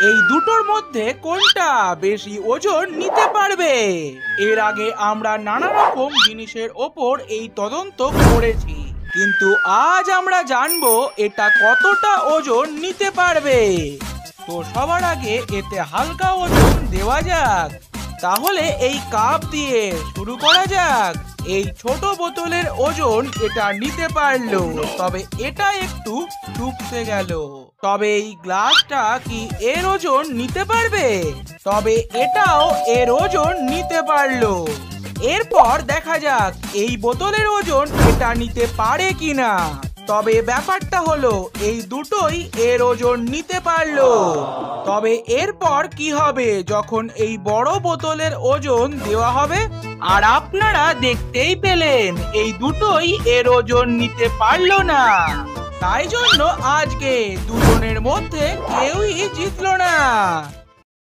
এই দুটোর মধ্যে কোনটা বেশি ওজন নিতে পারবে? এর আগে আমরা নানা রকম জিনিসের ওপর এই তদন্ত করেছি, কিন্তু আজ আমরা জানবো এটা কতটা ওজন নিতে পারবে। তো সবার আগে এতে হালকা ওজন দেওয়া যাক। তাহলে এই কাপ দিয়ে শুরু করা যাক। এই ছোট বোতলের ওজন এটা নিতে পারলো, তবে এটা একটু ডুবতে গেল। তবে এই গ্লাসটা কি এর ওজন নিতে পারবে? তবে এটাও এর ওজন নিতে পারলো। এরপর দেখা যাক এই বোতলের ওজন এটা নিতে পারে কিনা। তবে ব্যাপারটা হলো এই দুটোই এর ওজন নিতে পারলো। তবে এরপর কি হবে যখন এই বড় বোতলের ওজন দেওয়া হবে? আর আপনারা দেখতেই পেলেন এই দুটোই এর ওজন নিতে পারলো না। তাই জন্য আজকে দুজনের মধ্যে কেউই জিতলো না।